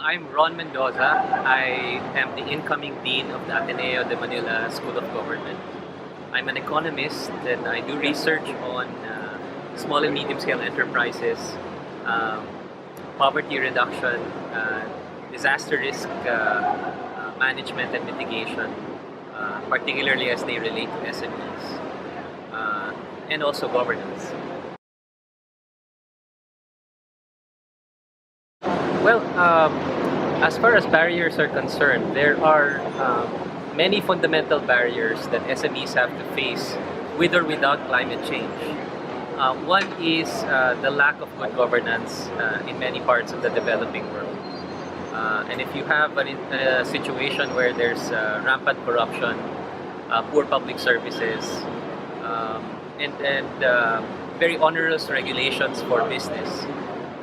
I'm Ron Mendoza. I am the incoming Dean of the Ateneo de Manila School of Government. I'm an economist and I do research on small and medium scale enterprises, um, poverty reduction, disaster risk management and mitigation, particularly as they relate to SMEs, and also governance. Well, as far as barriers are concerned, there are many fundamental barriers that SMEs have to face with or without climate change. One is the lack of good governance in many parts of the developing world. And if you have a situation where there's rampant corruption, poor public services, and very onerous regulations for business,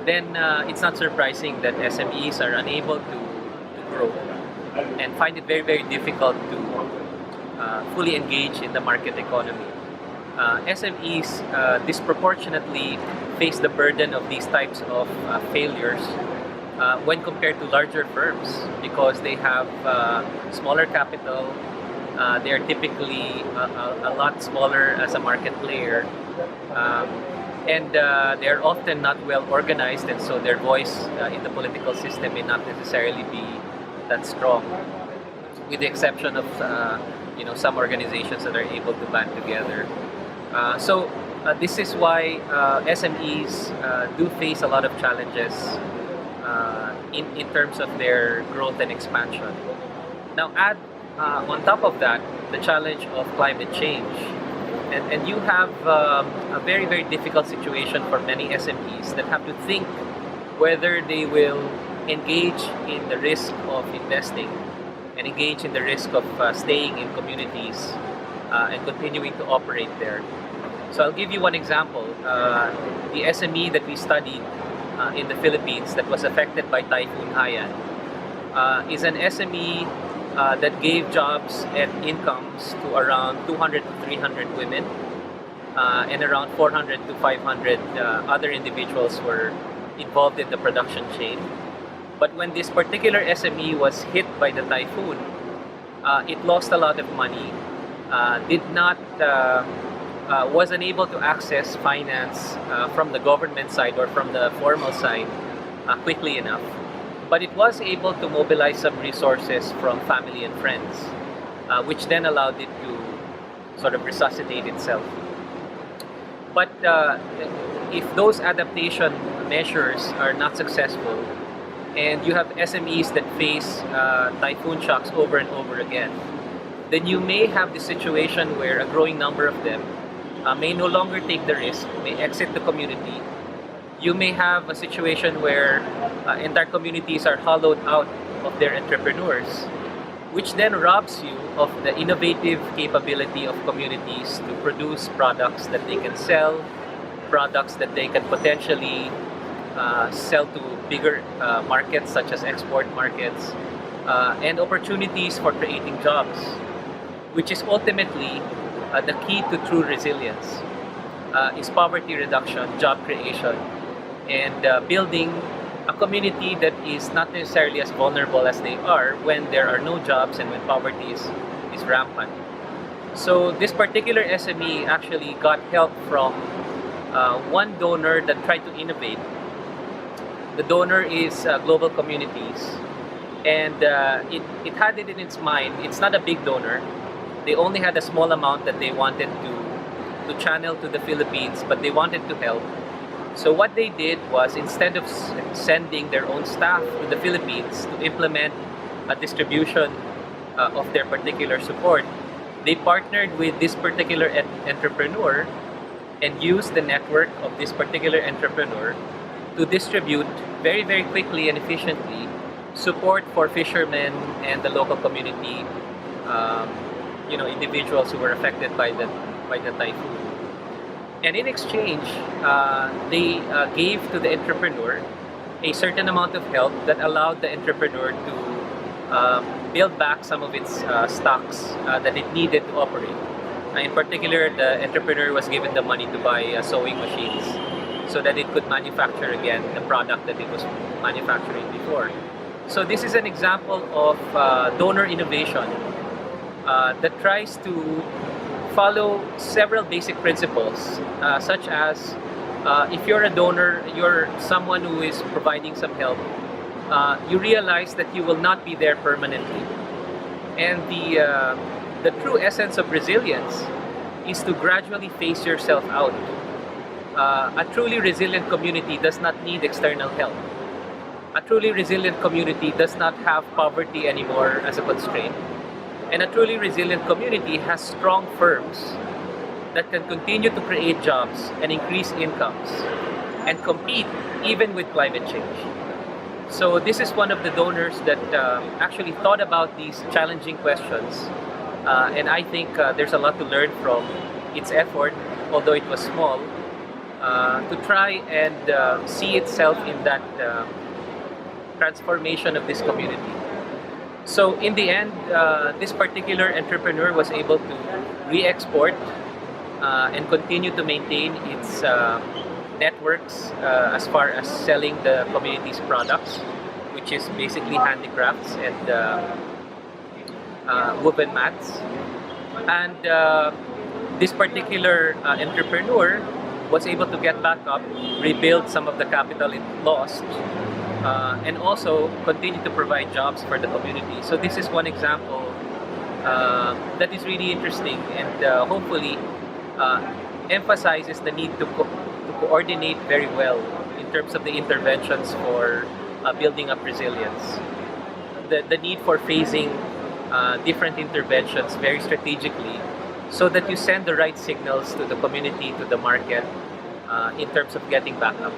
then it's not surprising that SMEs are unable to grow and find it very, very difficult to fully engage in the market economy. SMEs disproportionately face the burden of these types of failures when compared to larger firms because they have smaller capital. They are typically a lot smaller as a market player. And they are often not well organized, and so their voice in the political system may not necessarily be that strong, with the exception of some organizations that are able to band together. So this is why SMEs do face a lot of challenges in terms of their growth and expansion. Now add on top of that the challenge of climate change. And you have a very, very difficult situation for many SMEs that have to think whether they will engage in the risk of investing and engage in the risk of staying in communities and continuing to operate there. So I'll give you one example. The SME that we studied in the Philippines that was affected by Typhoon Haiyan is an SME that gave jobs and incomes to around 200 to 300 women and around 400 to 500 other individuals were involved in the production chain. But when this particular SME was hit by the typhoon, it lost a lot of money, was unable to access finance from the government side or from the formal side quickly enough. But it was able to mobilize some resources from family and friends, which then allowed it to sort of resuscitate itself. But if those adaptation measures are not successful, and you have SMEs that face typhoon shocks over and over again, then you may have the situation where a growing number of them may no longer take the risk, may exit the community. You may have a situation where entire communities are hollowed out of their entrepreneurs, which then robs you of the innovative capability of communities to produce products that they can sell, products that they can potentially sell to bigger markets such as export markets, and opportunities for creating jobs, which is ultimately the key to true resilience, is poverty reduction, job creation, and building a community that is not necessarily as vulnerable as they are when there are no jobs and when poverty is rampant. So this particular SME actually got help from one donor that tried to innovate. The donor is Global Communities, and it had it in its mind. It's not a big donor. They only had a small amount that they wanted to channel to the Philippines, but they wanted to help. So what they did was, instead of sending their own staff to the Philippines to implement a distribution of their particular support, they partnered with this particular entrepreneur and used the network of this particular entrepreneur to distribute very, very quickly and efficiently support for fishermen and the local community, individuals who were affected by the typhoon. And in exchange, they gave to the entrepreneur a certain amount of help that allowed the entrepreneur to build back some of its stocks that it needed to operate. In particular, the entrepreneur was given the money to buy sewing machines so that it could manufacture again the product that it was manufacturing before. So this is an example of donor innovation that tries to follow several basic principles, such as if you're a donor, you're someone who is providing some help, you realize that you will not be there permanently. And the true essence of resilience is to gradually phase yourself out. A truly resilient community does not need external help. A truly resilient community does not have poverty anymore as a constraint. And a truly resilient community has strong firms that can continue to create jobs and increase incomes and compete even with climate change. So this is one of the donors that actually thought about these challenging questions. And I think there's a lot to learn from its effort, although it was small, to try and see itself in that transformation of this community. So in the end, this particular entrepreneur was able to re-export and continue to maintain its networks as far as selling the community's products, which is basically handicrafts and woven mats. And this particular entrepreneur was able to get back up, rebuild some of the capital it lost, and also continue to provide jobs for the community. So this is one example that is really interesting and hopefully emphasizes the need to coordinate very well in terms of the interventions for building up resilience. The need for phasing different interventions very strategically so that you send the right signals to the community, to the market in terms of getting back up.